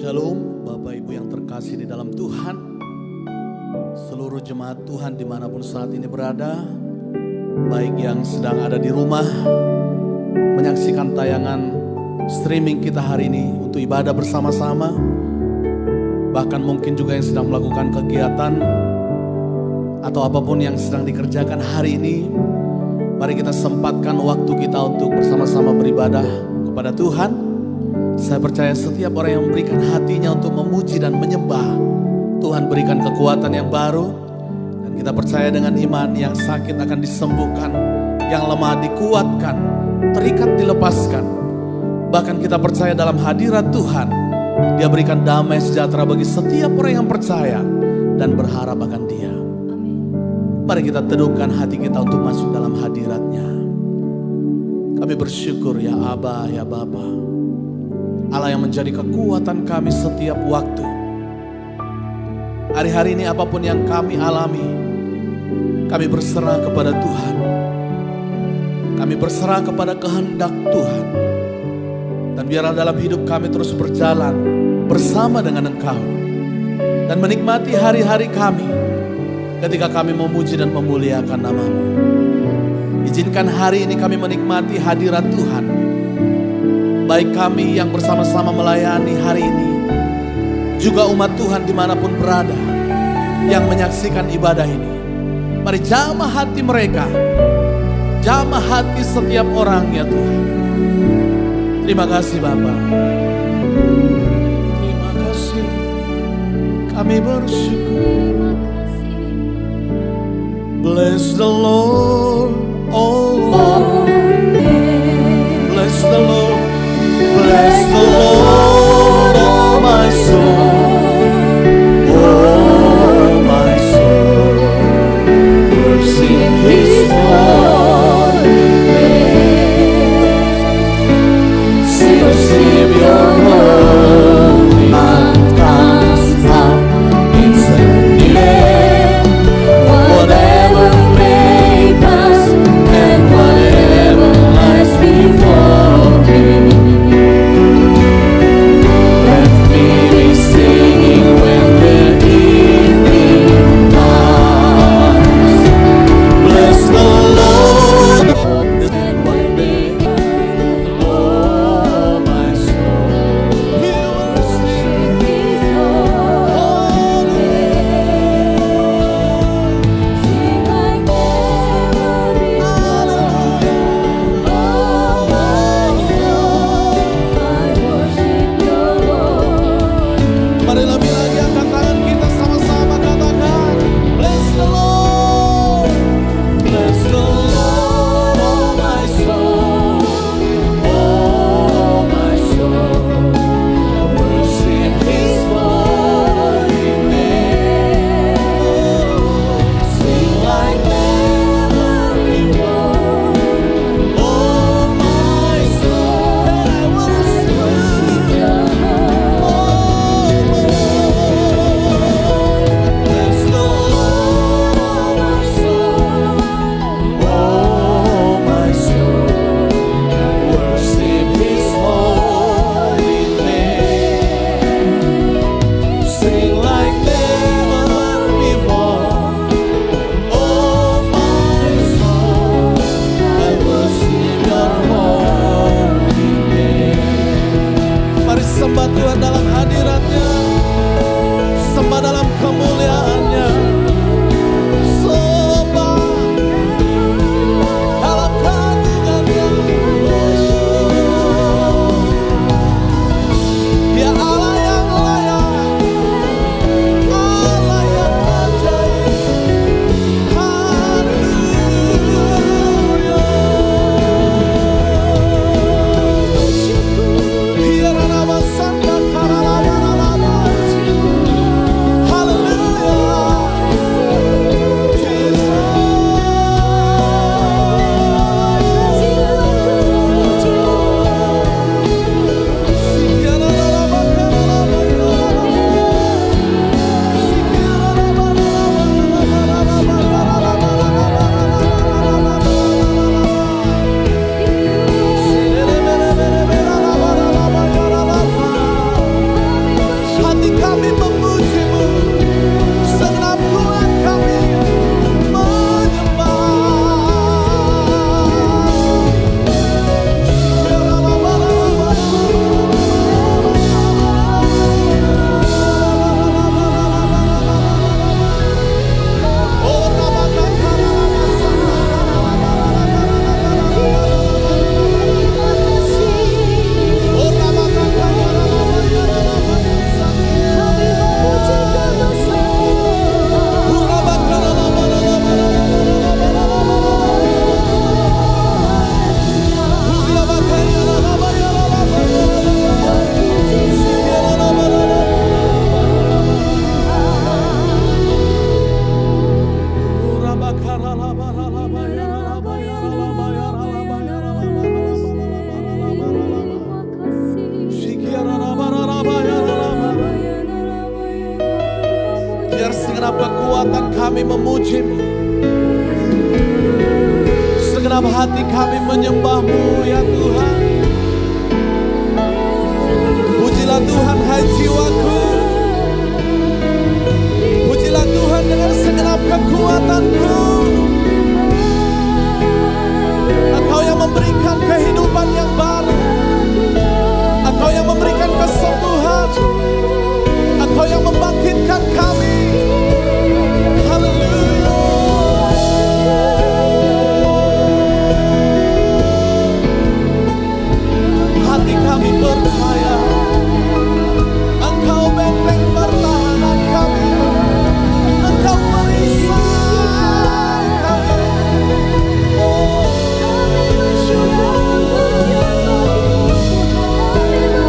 Shalom Bapak Ibu yang terkasih di dalam Tuhan, seluruh jemaat Tuhan dimanapun saat ini berada, baik yang sedang ada di rumah menyaksikan tayangan streaming kita hari ini untuk ibadah bersama-sama, bahkan mungkin juga yang sedang melakukan kegiatan atau apapun yang sedang dikerjakan hari ini. Mari kita sempatkan waktu kita untuk bersama-sama beribadah kepada Tuhan. Saya percaya setiap orang yang memberikan hatinya untuk memuji dan menyembah, Tuhan berikan kekuatan yang baru. Dan kita percaya dengan iman, yang sakit akan disembuhkan, yang lemah dikuatkan, terikat dilepaskan. Bahkan kita percaya dalam hadirat Tuhan, Dia berikan damai sejahtera bagi setiap orang yang percaya dan berharap akan Dia. Mari kita teduhkan hati kita untuk masuk dalam hadirat-Nya. Kami bersyukur ya Aba, ya Bapa, Allah yang menjadi kekuatan kami setiap waktu. Hari-hari ini apapun yang kami alami, kami berserah kepada Tuhan. Kami berserah kepada kehendak Tuhan. Dan biarlah dalam hidup kami terus berjalan bersama dengan Engkau. Dan menikmati hari-hari kami ketika kami memuji dan memuliakan nama-Mu. Izinkan hari ini kami menikmati hadirat Tuhan. Baik kami yang bersama-sama melayani hari ini, juga umat Tuhan dimanapun berada yang menyaksikan ibadah ini. Mari jamah hati mereka, jamah hati setiap orang ya Tuhan. Terima kasih Bapa. Terima kasih, kami bersyukur. Bless the Lord, oh Lord. Bless the Lord. Bless the Lord, oh my soul, oh my soul, sing His glory, sing your holy man comes out, it's a new day, whatever may pass and kami memuji-Mu. Segenap hati kami menyembah-Mu ya Tuhan. Pujilah Tuhan hai jiwaku. Pujilah Tuhan dengan segenap kekuatanku. Engkau yang memberikan kehidupan yang baru. Engkau yang memberikan kesembuhan. Engkau yang membangkitkan kami. Haleluya. Hati kami percaya Engkau benteng pertahanan kami. Engkau perisai kami.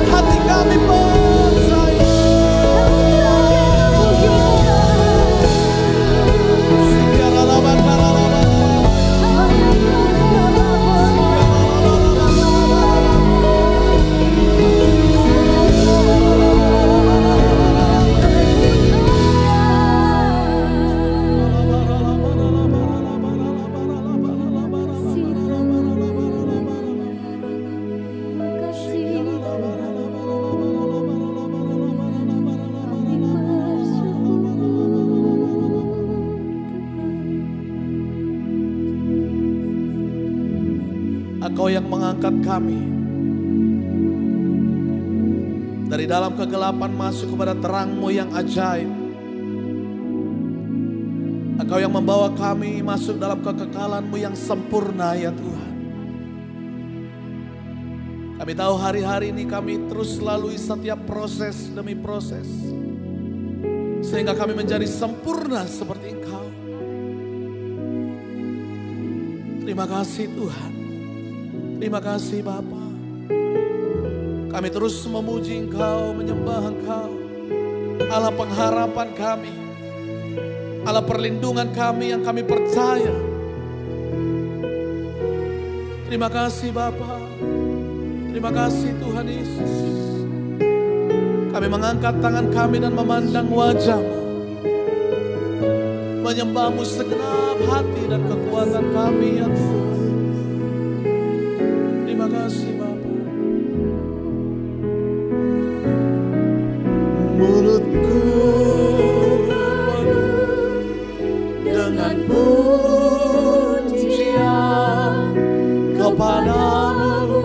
Hati kami percaya. Engkau yang mengangkat kami dari dalam kegelapan masuk kepada terang-Mu yang ajaib. Engkau yang membawa kami masuk dalam kekekalan-Mu yang sempurna ya Tuhan. Kami tahu hari-hari ini kami terus lalui setiap proses demi proses, sehingga kami menjadi sempurna seperti Engkau. Terima kasih Tuhan. Terima kasih Bapa. Kami terus memuji Engkau, menyembah Engkau, Allah pengharapan kami, Allah perlindungan kami yang kami percaya. Terima kasih Bapa. Terima kasih Tuhan Yesus. Kami mengangkat tangan kami dan memandang wajah-Mu, menyembah-Mu segenap hati dan kekuatan kami ya Tuhan. Terima kasih Bapa. Mulutku dengan pujian kepadamu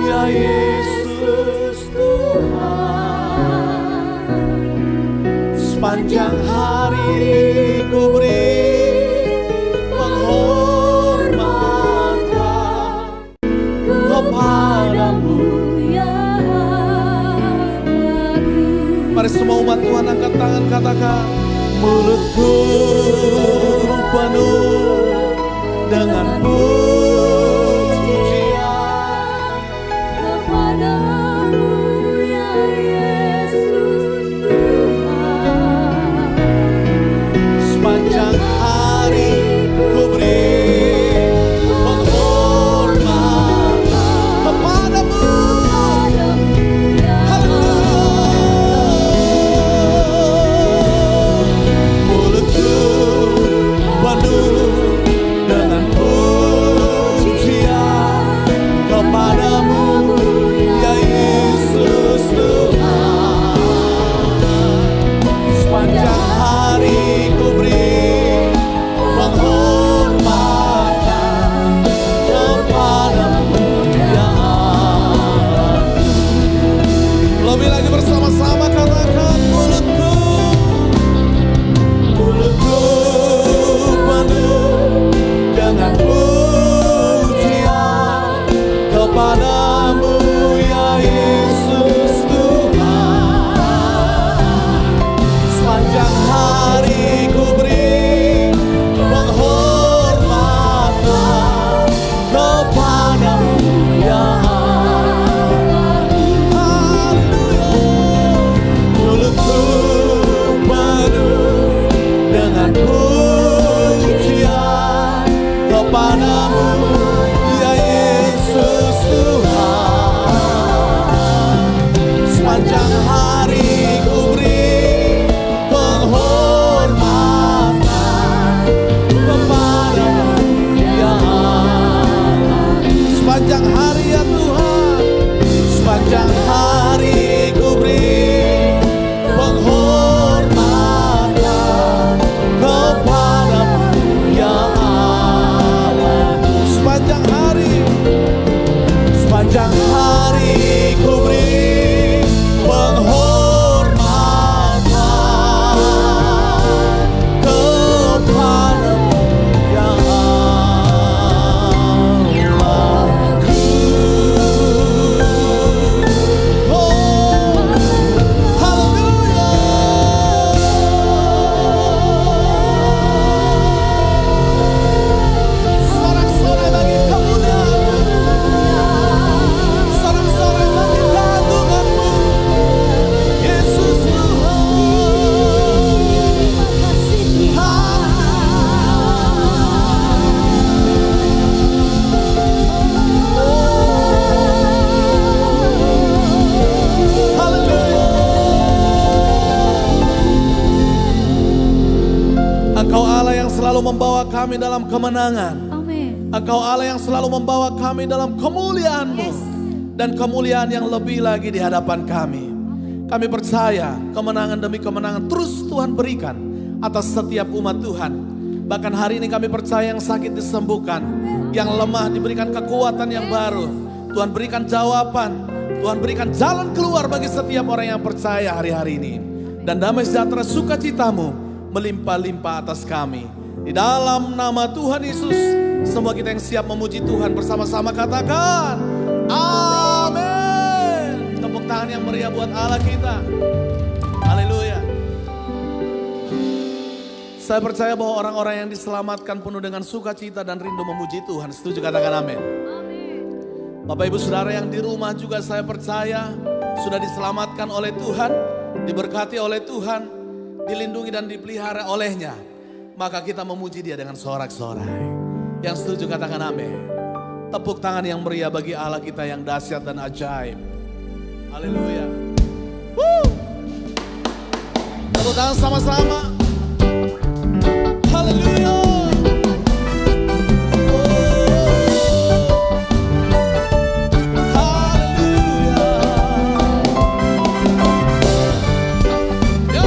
ya Yesus Tuhan. Sepanjang hari ku beri Mari semua umat Tuhan angkat tangan, katakan, mulutku penuh dengan pujian kepadamu ya Yesus Tuhan. Sepanjang hari ku beri penghormatan kepadamu. Penuh dengan pujian sepanjang hari ku beri penghormatan kepadamu ya Allahku. Oh, haleluya. Sorak-sorai bagi kemuliaan-Mu, sorak-sorai bagi keagungan-Mu, Yesus Tuhan. Haleluya. Engkau Allah yang selalu membawa kami dalam kemenangan. Amin. Engkau Allah yang selalu membawa kami dalam kemuliaan-Mu. Yes. Dan kemuliaan yang lebih lagi di hadapan kami. Kami percaya kemenangan demi kemenangan terus Tuhan berikan atas setiap umat Tuhan. Bahkan hari ini kami percaya yang sakit disembuhkan, yang lemah diberikan kekuatan yang baru. Tuhan berikan jawaban, Tuhan berikan jalan keluar bagi setiap orang yang percaya hari-hari ini. Dan damai sejahtera sukacitamu melimpah-limpah atas kami. Di dalam nama Tuhan Yesus, semua kita yang siap memuji Tuhan bersama-sama katakan, amin. Tepuk tangan yang meriah buat Allah kita. Haleluya. Saya percaya bahwa orang-orang yang diselamatkan penuh dengan sukacita dan rindu memuji Tuhan. Setuju katakan amin. Bapak Ibu Saudara yang di rumah juga saya percaya sudah diselamatkan oleh Tuhan, diberkati oleh Tuhan, dilindungi dan dipelihara olehnya. Maka kita memuji Dia dengan sorak-sorai. Yang setuju katakan amin. Tepuk tangan yang meriah bagi Allah kita yang dahsyat dan ajaib. Haleluya. Tepuk tangan sama-sama. Haleluya. Haleluya. Ya.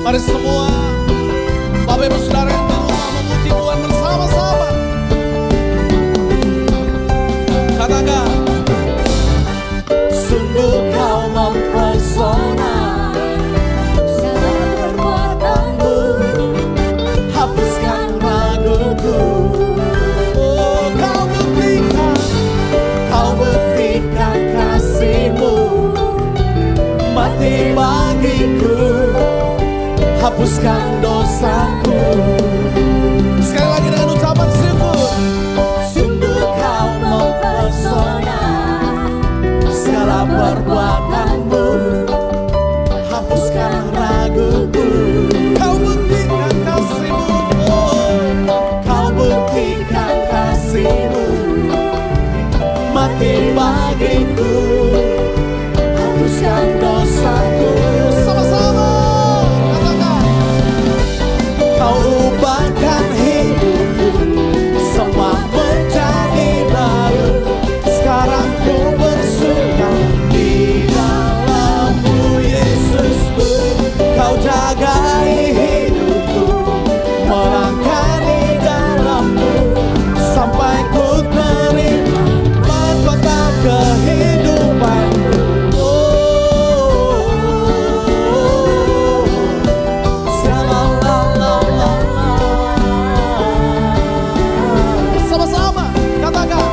Mari semua Bapak Ibu Saudara yang di rumah memuji Tuhan bersama-sama. Katakan, Sungguh kau mempesona, segala perbuatanmu hapuskan raguku. oh Kau buktikan kasih-Mu, mati bagiku, hapuskan dosaku. sekali lagi dengan ucapan syukur. Sungguh kau mempesona, segala perbuatanmu hapuskan raguku. Kau buktikan kasih-Mu, Kau buktikan kasih-Mu, mati bagiku, hapuskan dosaku. sama-sama katakan, Kau ubahkan hidupku, semua menjadi baru. Sekarang ku bersuka di dalam-Mu, Yesusku. Kau jagai hidupku, melangkah di dalam-Mu, sampai ku terima mahkota kehidupan-Mu. sama-sama katakan,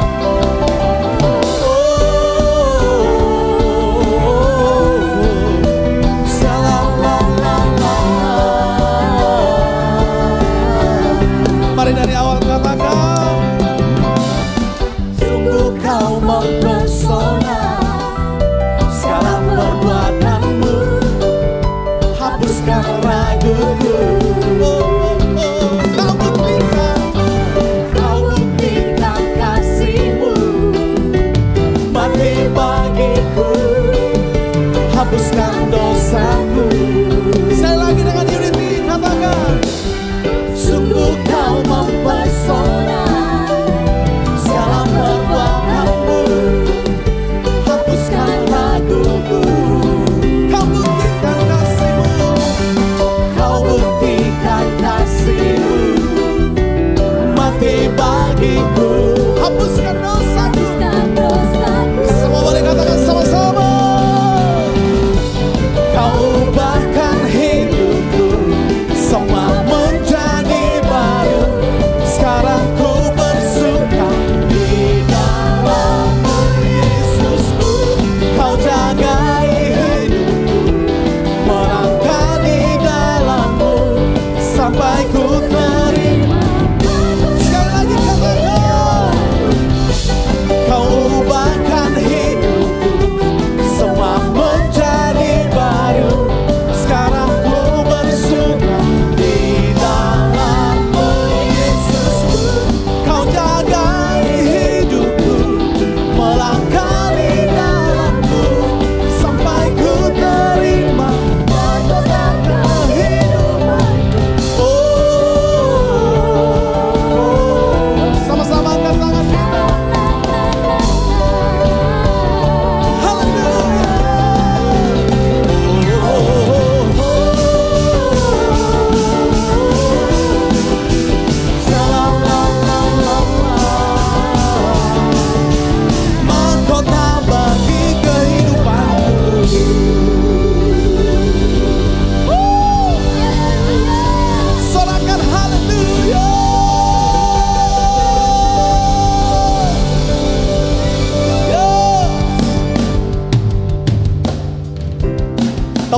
mari dari awal katakan, Sungguh kau mempesona, segala perbuatanmu hapuskan raguku. Kau buktikan kasih-Mu, mati bagiku, hapuskan dosaku. sekali lagi dengan unity katakan, Sungguh kau mempesona, segala perbuatanmu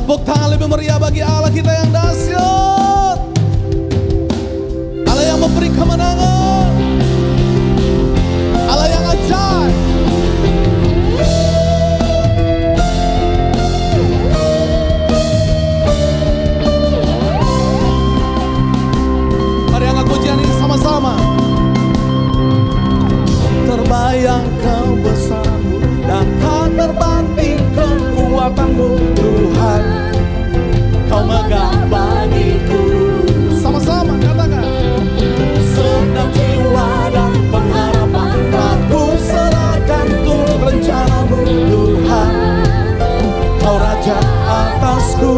Tepuk tangan lebih meriah bagi Allah kita yang dahsyat. Allah yang memberi kemenangan. Allah yang ajaib. Mari angkat pujian ini sama-sama. Terbayang kebesaran-Mu dan tak terbanding kekuatan-Mu, Tuhan. Kau megah bagiku. Sama-sama katakan. Segenap jiwa dan pengharapan aku serahkan untuk rencana-Mu, Tuhan. Kau Raja atasku.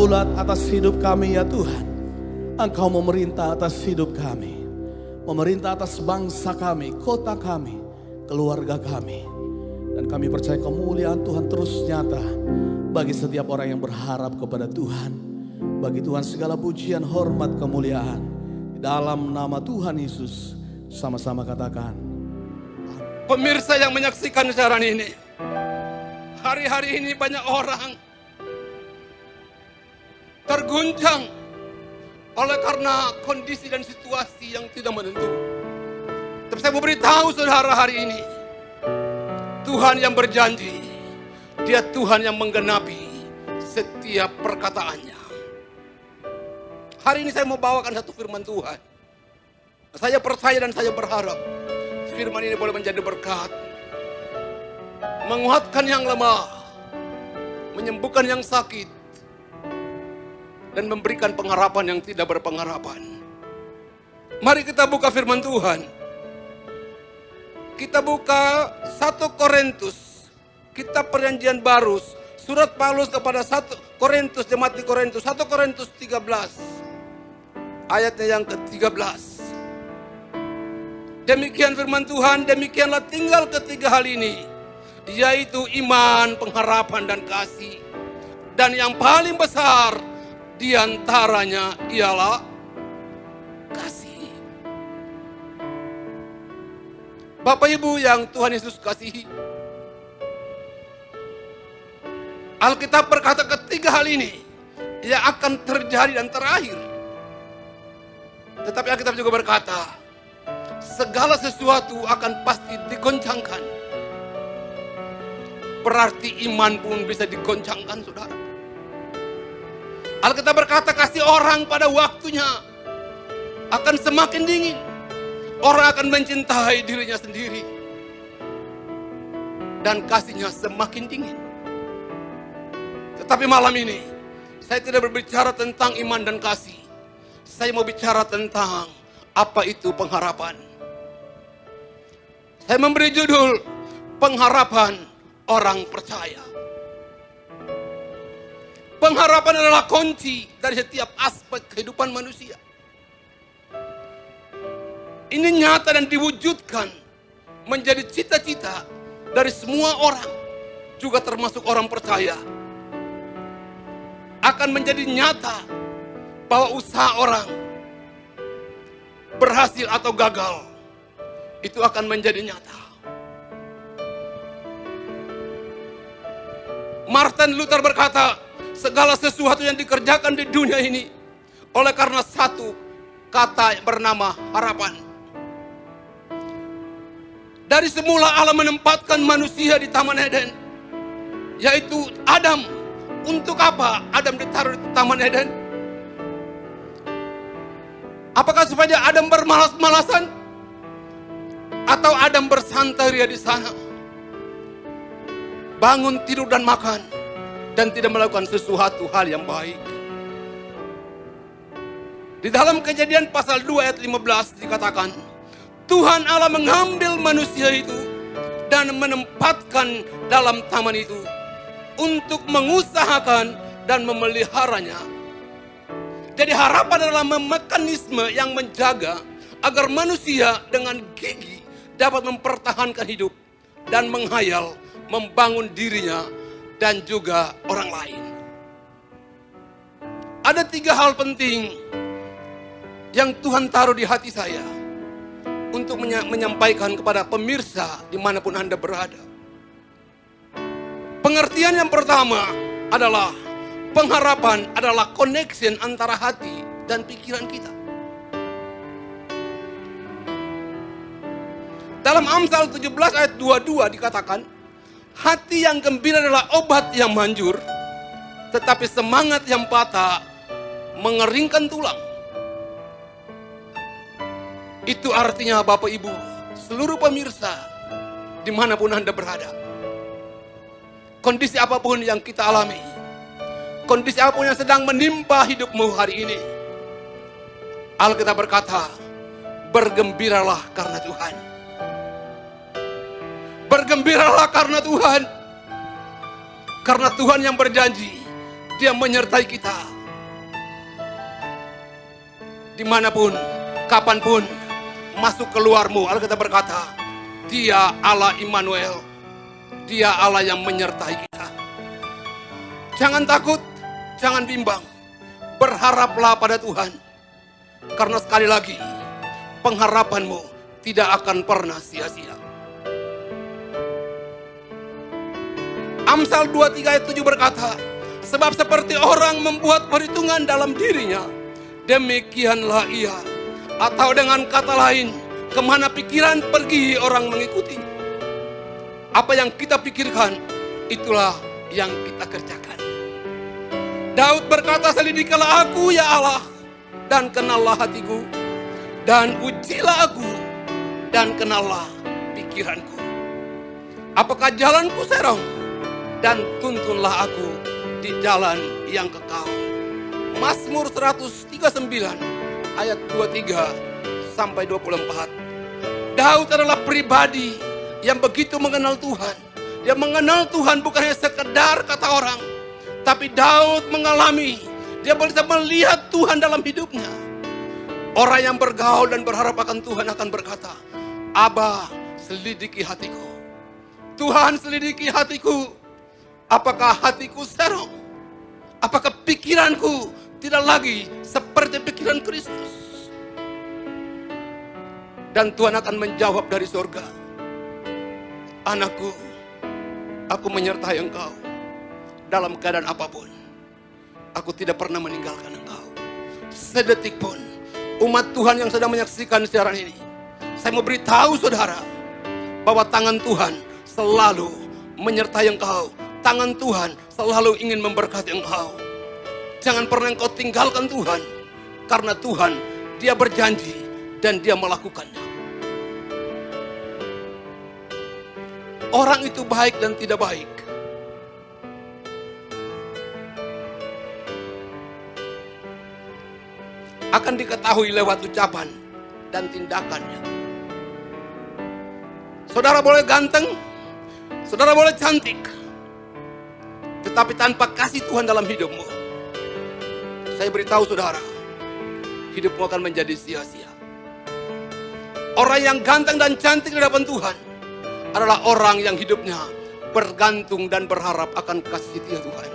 berdaulat atas hidup kami ya Tuhan. Engkau memerintah atas hidup kami. Memerintah atas bangsa kami, kota kami, keluarga kami. Dan kami percaya kemuliaan Tuhan terus nyata bagi setiap orang yang berharap kepada Tuhan. Bagi Tuhan segala pujian, hormat, kemuliaan. Di dalam nama Tuhan Yesus, sama-sama katakan. Pemirsa yang menyaksikan siaran ini, hari-hari ini banyak orang terguncang oleh karena kondisi dan situasi yang tidak menentu. Tapi saya mau beritahu saudara hari ini, Tuhan yang berjanji, Dia Tuhan yang menggenapi setiap perkataannya. Hari ini saya mau bawakan satu firman Tuhan. Saya percaya dan saya berharap firman ini boleh menjadi berkat, menguatkan yang lemah, menyembuhkan yang sakit, dan memberikan pengharapan yang tidak berpengharapan. Mari kita buka firman Tuhan. Kita buka 1 Korintus, kitab perjanjian baru, surat Paulus kepada 1 Korintus, jemaat di Korintus, 1 Korintus 13, ayatnya yang ke-13. Demikian firman Tuhan, demikianlah tinggal ketiga hal ini, yaitu iman, pengharapan, dan kasih. Dan yang paling besar di antaranya ialah kasih. Bapak Ibu yang Tuhan Yesus kasihi, Alkitab berkata ketiga hal ini yang akan terjadi dan terakhir. Tetapi Alkitab juga berkata, segala sesuatu akan pasti digoncangkan. Berarti iman pun bisa digoncangkan, saudara. Alkitab berkata kasih orang pada waktunya akan semakin dingin. Orang akan mencintai dirinya sendiri. Dan kasihnya semakin dingin. Tetapi malam ini, saya tidak berbicara tentang iman dan kasih. Saya mau bicara tentang apa itu pengharapan. Saya memberi judul, pengharapan orang percaya. Pengharapan adalah kunci dari setiap aspek kehidupan manusia. Ini nyata dan diwujudkan menjadi cita-cita dari semua orang, juga termasuk orang percaya. Akan menjadi nyata bahwa usaha orang berhasil atau gagal, itu akan menjadi nyata. Martin Luther berkata, segala sesuatu yang dikerjakan di dunia ini oleh karena satu kata yang bernama harapan. Dari semula Allah menempatkan manusia di Taman Eden, yaitu Adam. Untuk apa Adam ditaruh di Taman Eden? Apakah supaya Adam bermalas-malasan? Atau Adam bersantai di sana? Bangun, tidur, dan makan, dan tidak melakukan sesuatu hal yang baik. Di dalam Kejadian pasal 2 ayat 15 dikatakan, Tuhan Allah mengambil manusia itu dan menempatkan dalam taman itu untuk mengusahakan dan memeliharanya. Jadi harapan adalah mekanisme yang menjaga agar manusia dengan gigih dapat mempertahankan hidup dan menghayal, membangun dirinya dan juga orang lain. Ada 3 hal penting yang Tuhan taruh di hati saya untuk menyampaikan kepada pemirsa dimanapun Anda berada. Pengertian yang pertama adalah pengharapan adalah connection antara hati dan pikiran kita. Dalam Amsal 17 ayat 22 dikatakan, hati yang gembira adalah obat yang manjur, tetapi semangat yang patah mengeringkan tulang. Itu artinya Bapak Ibu, seluruh pemirsa, dimanapun Anda berada. Kondisi apapun yang kita alami, kondisi apapun yang sedang menimpa hidupmu hari ini, Alkitab berkata, bergembiralah karena Tuhan. Bergembiralah karena Tuhan. Karena Tuhan yang berjanji, Dia menyertai kita. dimanapun, kapanpun, masuk keluarmu. Alkitab berkata, Dia Allah Immanuel, Dia Allah yang menyertai kita. Jangan takut, jangan bimbang, berharaplah pada Tuhan. Karena sekali lagi, pengharapanmu tidak akan pernah sia-sia. Amsal 23 ayat 7 berkata, sebab seperti orang membuat perhitungan dalam dirinya, demikianlah ia. Atau dengan kata lain, kemana pikiran pergi orang mengikutinya. Apa yang kita pikirkan, itulah yang kita kerjakan. Daud berkata, selidikilah aku ya Allah, dan kenallah hatiku, dan ujilah aku, dan kenallah pikiranku. Apakah jalanku serong, dan tuntunlah aku di jalan yang kekal. Mazmur 139 ayat 23 sampai 24. Daud adalah pribadi yang begitu mengenal Tuhan. Dia mengenal Tuhan bukan hanya sekedar kata orang, tapi Daud mengalami, dia bisa melihat Tuhan dalam hidupnya. Orang yang bergaul dan berharap akan Tuhan akan berkata, Abah, selidiki hatiku. Tuhan, selidiki hatiku. Apakah hatiku serong? Apakah pikiranku tidak lagi seperti pikiran Kristus? Dan Tuhan akan menjawab dari surga, anakku, aku menyertai engkau dalam keadaan apapun. Aku tidak pernah meninggalkan engkau sedetik pun. Umat Tuhan yang sedang menyaksikan siaran ini, saya mau beritahu saudara bahwa tangan Tuhan selalu menyertai engkau. Tangan Tuhan selalu ingin memberkati engkau. Jangan pernah engkau tinggalkan Tuhan, karena Tuhan, Dia berjanji dan Dia melakukannya. Orang itu baik dan tidak baik akan diketahui lewat ucapan dan tindakannya. Saudara boleh ganteng, saudara boleh cantik, tetapi tanpa kasih Tuhan dalam hidupmu, saya beritahu saudara, hidupmu akan menjadi sia-sia. Orang yang ganteng dan cantik di hadapan Tuhan adalah orang yang hidupnya bergantung dan berharap akan kasih setia Tuhan.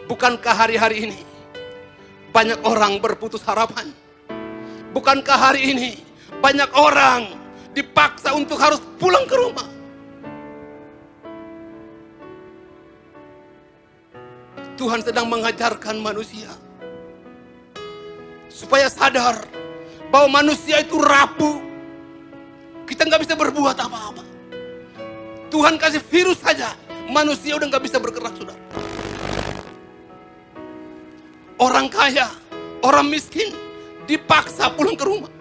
Bukankah hari-hari ini banyak orang berputus harapan? Bukankah hari ini banyak orang dipaksa untuk harus pulang ke rumah? Tuhan sedang mengajarkan manusia supaya sadar bahwa manusia itu rapuh. Kita nggak bisa berbuat apa-apa. Tuhan kasih virus saja, manusia udah nggak bisa bergerak, saudara. Orang kaya, orang miskin dipaksa pulang ke rumah.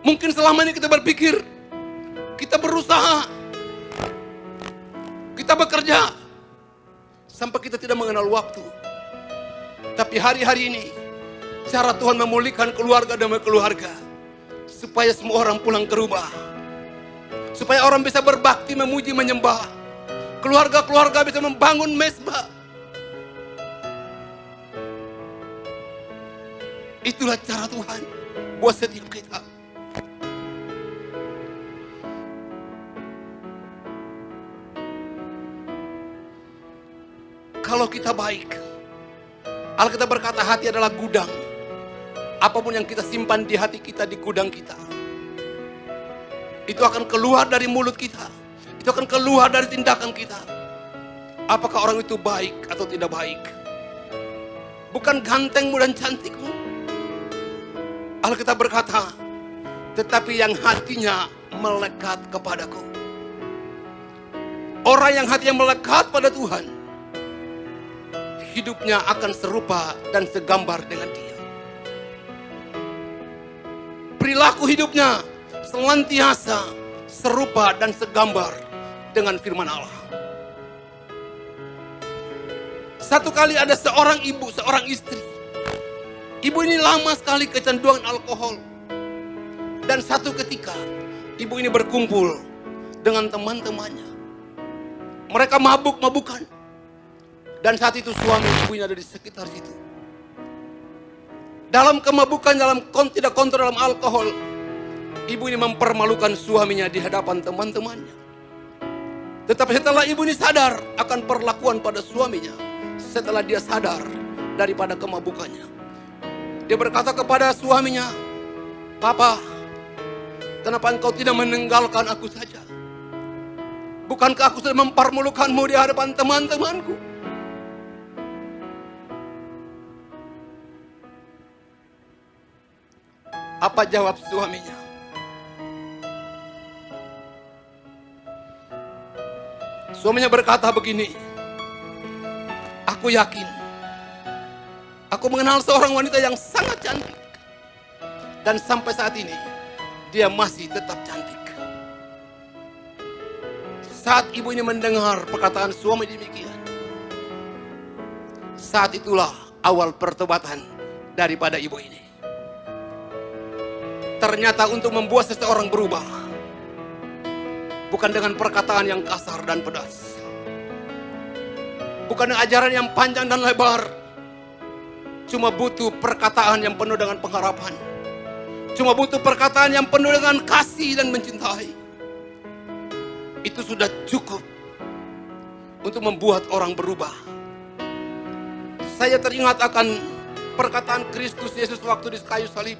Mungkin selama ini kita berpikir, kita berusaha, kita bekerja, sampai kita tidak mengenal waktu. Tapi hari-hari ini, cara Tuhan memulihkan keluarga demi keluarga, supaya semua orang pulang ke rumah, supaya orang bisa berbakti, memuji, menyembah, keluarga-keluarga bisa membangun mezbah. Itulah cara Tuhan buat setiap kita. Kalau kita baik, Alkitab berkata hati adalah gudang. Apapun yang kita simpan di hati kita, di gudang kita, itu akan keluar dari mulut kita. Itu akan keluar dari tindakan kita. Apakah orang itu baik atau tidak baik? Bukan gantengmu dan cantikmu. Alkitab berkata, tetapi yang hatinya melekat kepadaku. Orang yang hatinya melekat pada Tuhan, hidupnya akan serupa dan segambar dengan Dia. Perilaku hidupnya senantiasa serupa dan segambar dengan firman Allah. Satu kali ada seorang ibu, seorang istri. Ibu ini lama sekali kecanduan alkohol. Dan satu ketika, ibu ini berkumpul dengan teman-temannya. Mereka mabuk-mabukan. Dan saat itu suami ibunya ada di sekitar situ. dalam kemabukan, tidak kontrol dalam alkohol, ibu ini mempermalukan suaminya di hadapan teman-temannya. Tetapi setelah ibu ini sadar akan perlakuan pada suaminya, setelah dia sadar daripada kemabukannya, dia berkata kepada suaminya, "Papa, kenapa engkau tidak meninggalkan aku saja? Bukankah aku sudah mempermalukanmu di hadapan teman-temanku?" Apa jawab suaminya? Suaminya berkata begini, "Aku yakin, aku mengenal seorang wanita yang sangat cantik. Dan sampai saat ini, dia masih tetap cantik." Saat ibu ini mendengar perkataan suami demikian, saat itulah awal pertobatan daripada ibu ini. Ternyata untuk membuat seseorang berubah, bukan dengan perkataan yang kasar dan pedas, bukan dengan ajaran yang panjang dan lebar, cuma butuh perkataan yang penuh dengan pengharapan, cuma butuh perkataan yang penuh dengan kasih dan mencintai. Itu sudah cukup untuk membuat orang berubah. Saya teringat akan perkataan Kristus Yesus waktu di kayu salib.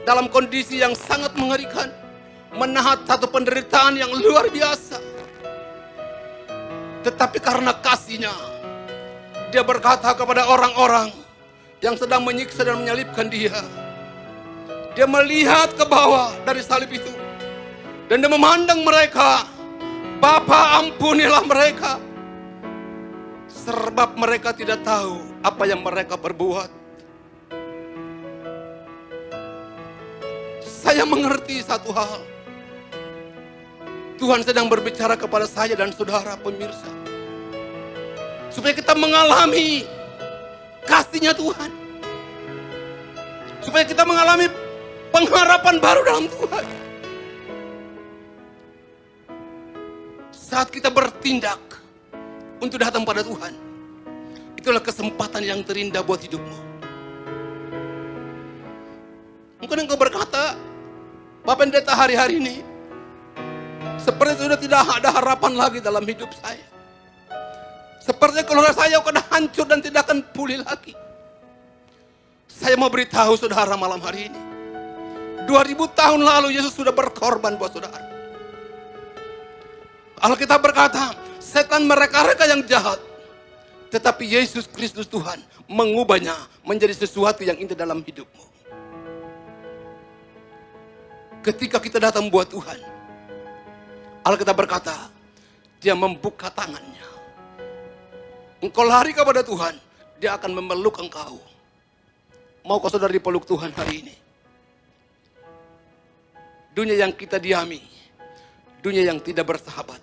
Dalam kondisi yang sangat mengerikan, menahan satu penderitaan yang luar biasa. Tetapi karena kasihnya, dia berkata kepada orang-orang yang sedang menyiksa dan menyalibkan dia. Dia melihat ke bawah dari salib itu, dan dia memandang mereka, "Bapa, ampunilah mereka, sebab mereka tidak tahu apa yang mereka perbuat." Saya mengerti satu hal. Tuhan sedang berbicara kepada saya dan saudara pemirsa, supaya kita mengalami kasih-Nya Tuhan, supaya kita mengalami pengharapan baru dalam Tuhan. Saat kita bertindak untuk datang pada Tuhan, itulah kesempatan yang terindah buat hidupmu. Mungkin engkau berkata, "Bapak Pendeta, hari-hari ini seperti sudah tidak ada harapan lagi dalam hidup saya. Sepertinya keluarga saya akan hancur dan tidak akan pulih lagi." Saya mau beritahu saudara malam hari ini, 2000 tahun lalu Yesus sudah berkorban buat saudara. Alkitab berkata, setan mereka-reka yang jahat, tetapi Yesus Kristus Tuhan mengubahnya menjadi sesuatu yang indah dalam hidupmu. Ketika kita datang buat Tuhan, Alkitab berkata, Dia membuka tangannya. Engkau lari kepada Tuhan, Dia akan memeluk engkau. Maukah saudara dipeluk Tuhan hari ini? Dunia yang kita diami, dunia yang tidak bersahabat.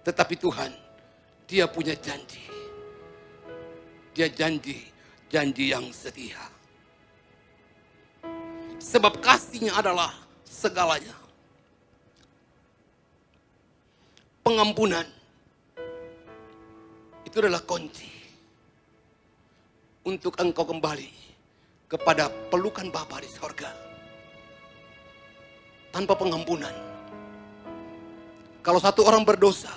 Tetapi Tuhan, Dia punya janji. Dia janji yang setia. Sebab kasih-Nya adalah segalanya. Pengampunan itu adalah kunci untuk engkau kembali kepada pelukan Bapa di sorga. Tanpa pengampunan, kalau satu orang berdosa,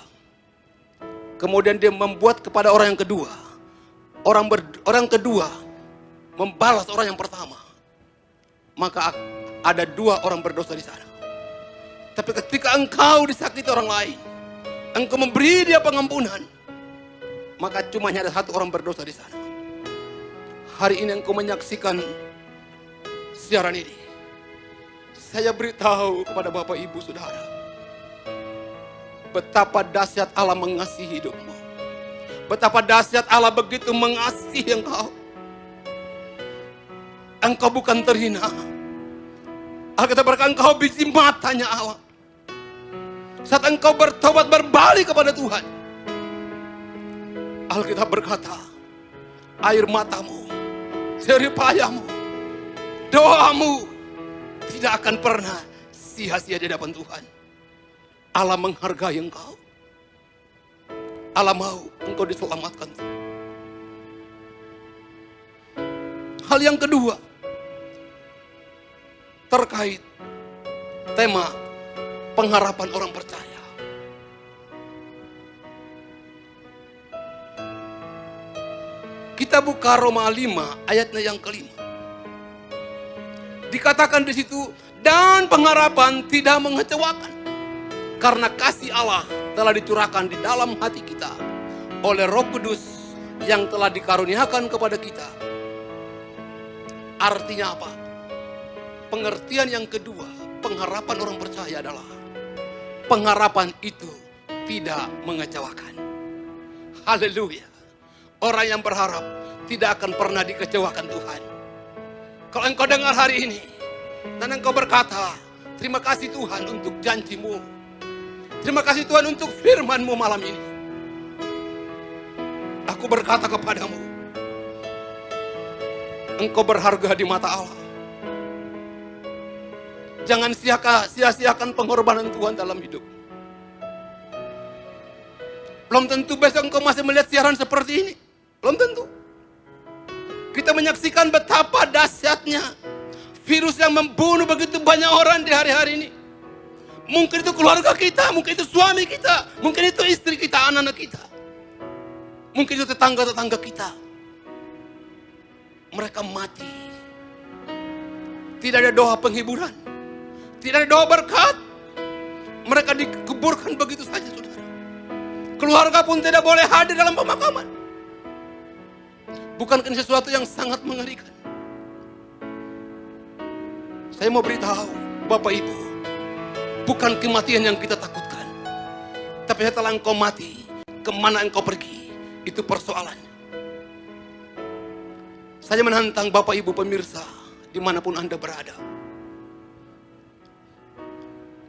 kemudian dia membuat kepada orang yang kedua, orang kedua membalas orang yang pertama, maka ada dua orang berdosa di sana. Tapi ketika engkau disakiti orang lain, engkau memberi dia pengampunan, maka cuma ada satu orang berdosa di sana. Hari ini engkau menyaksikan siaran ini, saya beritahu kepada Bapak Ibu Saudara, betapa dahsyat Allah mengasihi hidupmu. Betapa dahsyat Allah begitu mengasihi engkau. Engkau bukan terhina. Alkitab berkata engkau biji matanya Allah. Saat engkau bertobat berbalik kepada Tuhan, Alkitab berkata, air matamu, jerih payahmu, doamu tidak akan pernah sia-sia di hadapan Tuhan. Allah menghargai engkau. Allah mau engkau diselamatkan. Hal yang kedua, terkait tema pengharapan orang percaya. Kita buka Roma 5 ayatnya yang kelima. Dikatakan di situ, dan pengharapan tidak mengecewakan. Karena kasih Allah telah dicurahkan di dalam hati kita oleh Roh Kudus yang telah dikaruniakan kepada kita. Artinya apa? Pengertian yang kedua, pengharapan orang percaya adalah pengharapan itu tidak mengecewakan. Haleluya. Orang yang berharap tidak akan pernah dikecewakan Tuhan. Kalau engkau dengar hari ini dan engkau berkata, terima kasih Tuhan untuk janji-Mu. Terima kasih Tuhan untuk firman-Mu malam ini. Aku berkata kepadamu, engkau berharga di mata Allah. Jangan sia-siakan pengorbanan Tuhan dalam hidup. Belum tentu besok engkau masih melihat siaran seperti ini. Belum tentu. Kita menyaksikan betapa dahsyatnya virus yang membunuh begitu banyak orang di hari-hari ini. Mungkin itu keluarga kita, mungkin itu suami kita, mungkin itu istri kita, anak-anak kita. Mungkin itu tetangga-tetangga kita. Mereka mati. Tidak ada doa penghiburan. Tidak ada doa berkat. Mereka dikuburkan begitu saja, saudara. Keluarga pun tidak boleh hadir dalam pemakaman. Bukankah ini sesuatu yang sangat mengerikan? Saya mau beritahu, Bapak Ibu, bukan kematian yang kita takutkan. Tapi setelah engkau mati, kemana engkau pergi, itu persoalannya. Saya menantang Bapak Ibu pemirsa, dimanapun Anda berada.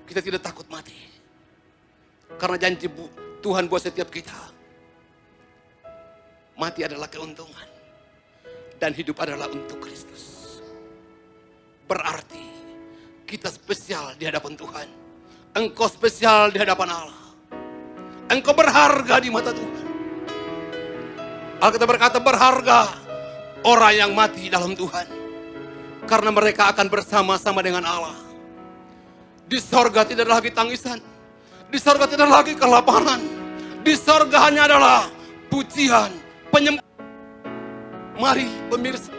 Kita tidak takut mati. Karena janji Tuhan buat setiap kita. Mati adalah keuntungan. Dan hidup adalah untuk Kristus. Berarti kita spesial di hadapan Tuhan. Engkau spesial di hadapan Allah. Engkau berharga di mata Tuhan. Alkitab berkata berharga orang yang mati dalam Tuhan. Karena mereka akan bersama-sama dengan Allah. Di sorga tidak ada lagi tangisan. Di sorga tidak ada lagi kelaparan. Di sorga hanya adalah pujian, penyembahan. Mari pemirsa,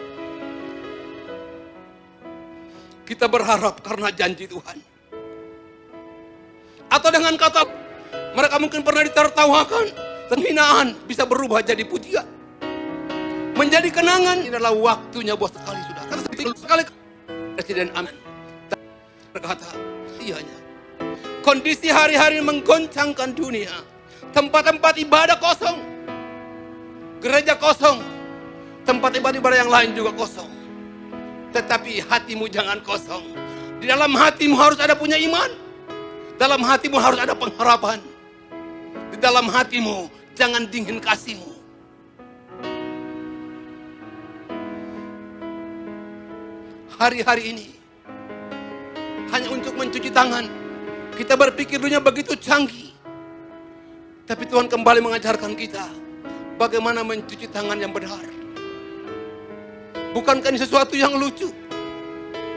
kita berharap karena janji Tuhan. Atau dengan kata, mereka mungkin pernah ditertawakan, penghinaan bisa berubah jadi pujian. Menjadi kenangan, ini adalah waktunya buat sekali sudah. Karena sekali Presiden Amin berkata, iyanya. Kondisi hari-hari menggoncangkan dunia. Tempat-tempat ibadah kosong. Gereja kosong. Tempat ibadah yang lain juga kosong. Tetapi hatimu jangan kosong. Di dalam hatimu harus ada punya iman. Dalam hatimu harus ada pengharapan. Di dalam hatimu jangan dingin kasihmu. Hari-hari ini hanya untuk mencuci tangan. Kita berpikir dunia begitu canggih. Tapi Tuhan kembali mengajarkan kita bagaimana mencuci tangan yang benar. Bukankah ini sesuatu yang lucu?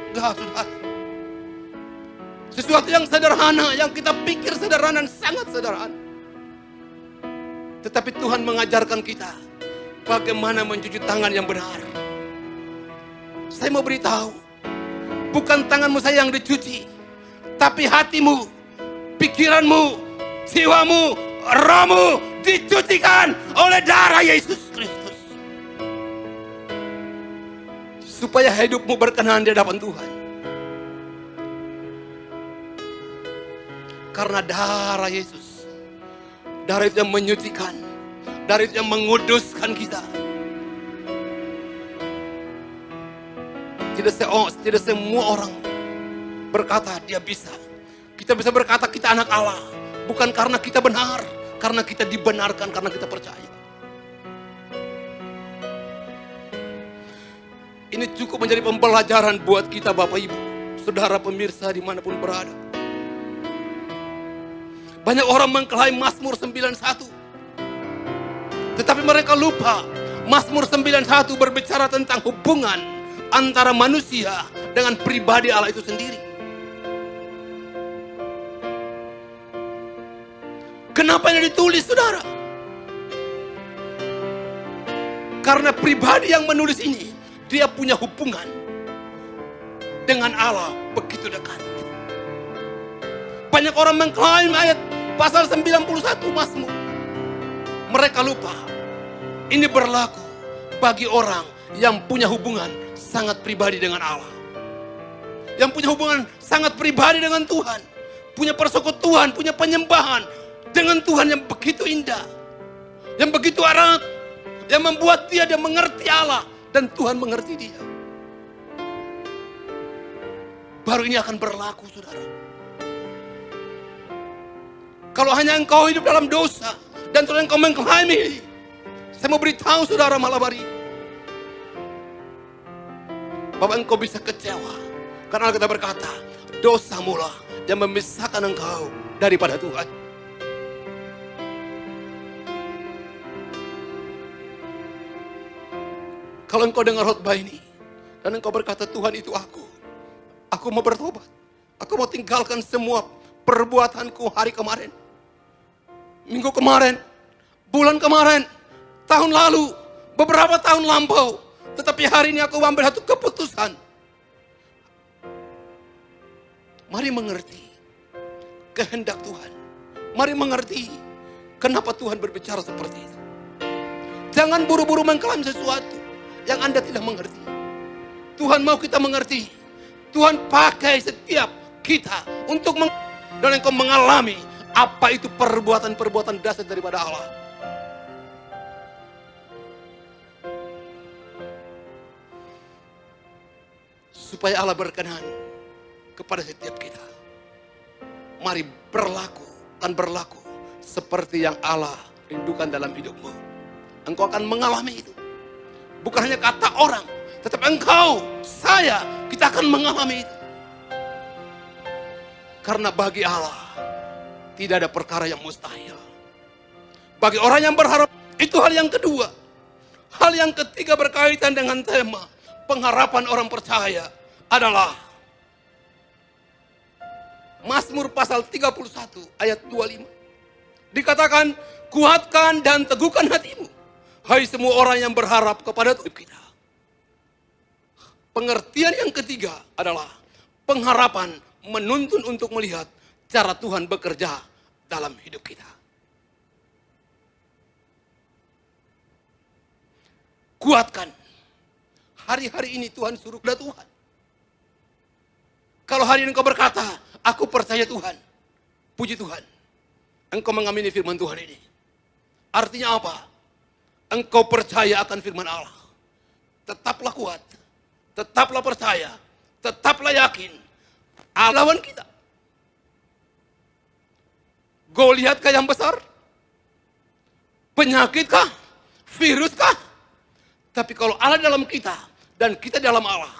Enggak, sudah. Sesuatu yang sederhana, yang kita pikir sederhana dan sangat sederhana. Tetapi Tuhan mengajarkan kita bagaimana mencuci tangan yang benar. Saya mau beritahu, bukan tanganmu saja yang dicuci, tapi hatimu, pikiranmu, jiwamu, rohmu dicucikan oleh darah Yesus Kristus. Supaya hidupmu berkenan di hadapan Tuhan. Karena darah Yesus, darah itu yang menyucikan, darah itu yang menguduskan kita. Tidak semua orang berkata dia bisa. Kita bisa berkata kita anak Allah. Bukan karena kita benar, karena kita dibenarkan, karena kita percaya. Ini cukup menjadi pembelajaran buat kita Bapak Ibu, saudara pemirsa dimanapun berada. Banyak orang mengklaim Mazmur 91. Tetapi mereka lupa, Mazmur 91 berbicara tentang hubungan antara manusia dengan pribadi Allah itu sendiri. Kenapa ini ditulis, saudara? Karena pribadi yang menulis ini, dia punya hubungan dengan Allah begitu dekat. Banyak orang mengklaim ayat pasal 91 Mazmur. Mereka lupa, ini berlaku bagi orang yang punya hubungan sangat pribadi dengan Allah. Yang punya hubungan sangat pribadi dengan Tuhan. Punya persekutuan, punya penyembahan dengan Tuhan yang begitu indah. Yang begitu erat. Yang membuat dia mengerti Allah. Dan Tuhan mengerti dia. Baru ini akan berlaku, saudara. Kalau hanya engkau hidup dalam dosa dan terus engkau mengklaim ini, saya mau beritahu saudara malam hari ini, bahwa engkau bisa kecewa. Karena kita berkata, dosa mula yang memisahkan engkau daripada Tuhan. Kalau engkau dengar khotbah ini dan engkau berkata, Tuhan itu aku mau bertobat, aku mau tinggalkan semua perbuatanku hari kemarin, minggu kemarin, bulan kemarin, tahun lalu, beberapa tahun lampau. Tetapi hari ini aku ambil satu keputusan. Mari mengerti kehendak Tuhan. Mari mengerti kenapa Tuhan berbicara seperti itu. Jangan buru-buru mengklaim sesuatu yang Anda tidak mengerti. Tuhan mau kita mengerti. Tuhan pakai setiap kita untuk dan engkau mengalami apa itu perbuatan-perbuatan dahsyat daripada Allah. Supaya Allah berkenan kepada setiap kita. Mari berlaku seperti yang Allah rindukan dalam hidupmu. Engkau akan mengalami itu. Bukan hanya kata orang, tetapi engkau, saya, kita akan mengalami itu. Karena bagi Allah tidak ada perkara yang mustahil. Bagi orang yang berharap, itu hal yang kedua. Hal yang ketiga berkaitan dengan tema pengharapan orang percaya adalah Mazmur pasal 31 ayat 25. Dikatakan, kuatkan dan teguhkan hatimu, hai semua orang yang berharap kepada Tuhan kita. Pengertian yang ketiga adalah pengharapan menuntun untuk melihat cara Tuhan bekerja dalam hidup kita. Kuatkan. Hari-hari ini Tuhan suruh kepada Tuhan. Kalau hari ini engkau berkata, aku percaya Tuhan. Puji Tuhan. Engkau mengamini firman Tuhan ini. Artinya apa? Engkau percaya akan firman Allah. Tetaplah kuat. Tetaplah percaya. Tetaplah yakin. Allah lawan kita. Goliat kah yang besar? Penyakitkah? Viruskah? Tapi kalau Allah dalam kita dan kita dalam Allah,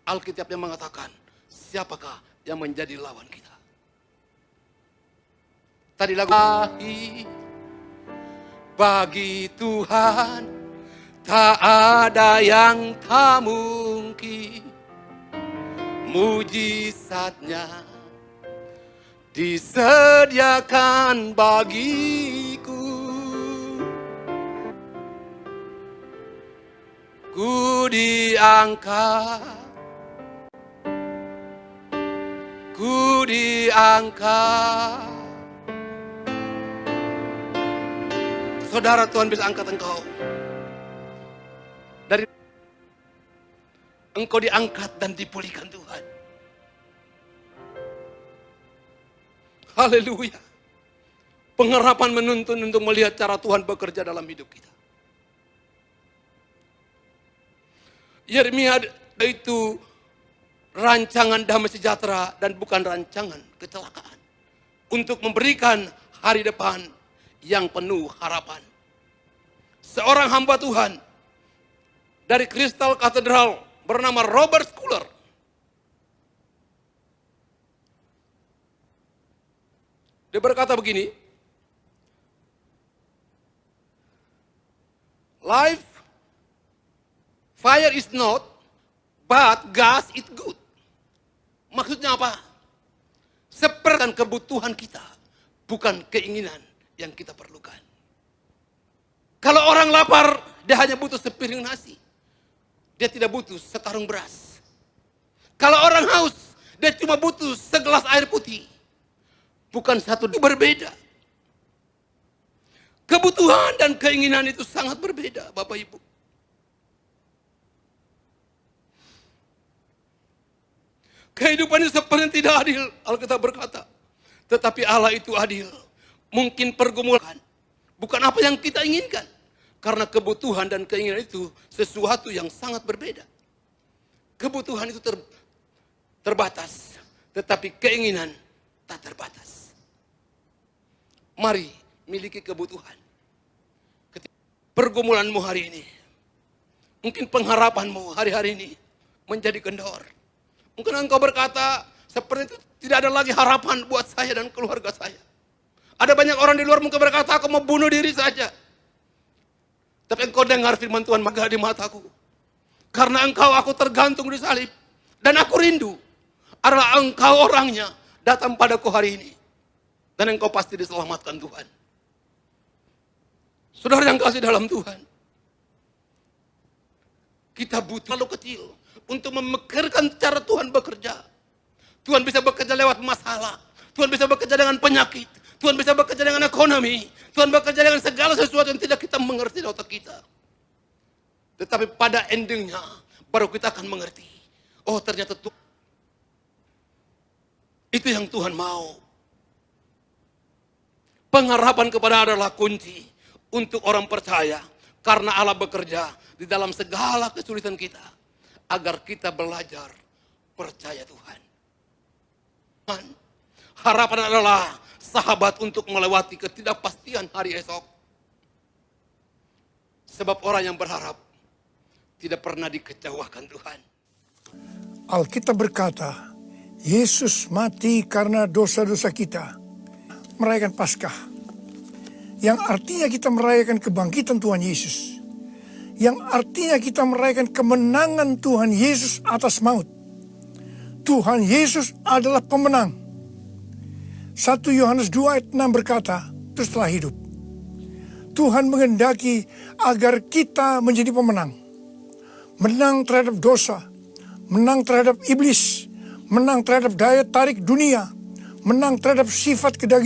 Alkitab yang mengatakan, siapakah yang menjadi lawan kita? Tadi lagu bagi Tuhan tak ada yang tak mungkin, mujizatnya disediakan bagiku. Ku diangkat, ku diangkat. Saudara, Tuhan bisa angkat engkau. Dari engkau diangkat dan dipulihkan Tuhan. Haleluya. Pengharapan menuntun untuk melihat cara Tuhan bekerja dalam hidup kita. Yeremia itu rancangan damai sejahtera dan bukan rancangan kecelakaan. Untuk memberikan hari depan yang penuh harapan. Seorang hamba Tuhan dari Crystal Cathedral bernama Robert Schuller. Dia berkata begini, fire is not but God is good. Maksudnya apa? Seperti kebutuhan kita, bukan keinginan yang kita perlukan. Kalau orang lapar, dia hanya butuh sepiring nasi. Dia tidak butuh sekarung beras. Kalau orang haus, dia cuma butuh segelas air putih. Bukan satu, berbeda. Kebutuhan dan keinginan itu sangat berbeda, Bapak Ibu. Kehidupan itu seperti tidak adil, Alkitab berkata. Tetapi Allah itu adil. Mungkin pergumulan, bukan apa yang kita inginkan. Karena kebutuhan dan keinginan itu sesuatu yang sangat berbeda. Kebutuhan itu terbatas, tetapi keinginan tak terbatas. Mari miliki kebutuhan. Pergumulanmu hari ini, mungkin pengharapanmu hari-hari ini menjadi kendor. Mungkin engkau berkata, seperti itu tidak ada lagi harapan buat saya dan keluarga saya. Ada banyak orang di luar mungkin berkata, aku mau bunuh diri saja. Tapi engkau dengar firman Tuhan, maka di mataku. Karena engkau aku tergantung di salib. Dan aku rindu, adalah engkau orangnya datang padaku hari ini. Dan engkau pasti diselamatkan Tuhan. Saudara yang kasih dalam Tuhan. Kita butuh terlalu kecil untuk memikirkan cara Tuhan bekerja. Tuhan bisa bekerja lewat masalah. Tuhan bisa bekerja dengan penyakit. Tuhan bisa bekerja dengan ekonomi. Tuhan bekerja dengan segala sesuatu yang tidak kita mengerti di otak kita. Tetapi pada endingnya, baru kita akan mengerti. Oh ternyata Tuhan. Itu yang Tuhan mau. Pengharapan kepada adalah kunci untuk orang percaya. Karena Allah bekerja di dalam segala kesulitan kita. Agar kita belajar percaya Tuhan. Harapan adalah sahabat untuk melewati ketidakpastian hari esok. Sebab orang yang berharap tidak pernah dikecewakan Tuhan. Alkitab berkata, Yesus mati karena dosa-dosa kita. Merayakan Paskah. Yang artinya kita merayakan kebangkitan Tuhan Yesus. Yang artinya kita merayakan kemenangan Tuhan Yesus atas maut. Tuhan Yesus adalah pemenang. 1 Yohanes 2 ayat 6 berkata, terus telah hidup. Tuhan menghendaki agar kita menjadi pemenang. Menang terhadap dosa. Menang terhadap iblis. Menang terhadap daya tarik dunia. Menang terhadap sifat kedagingan.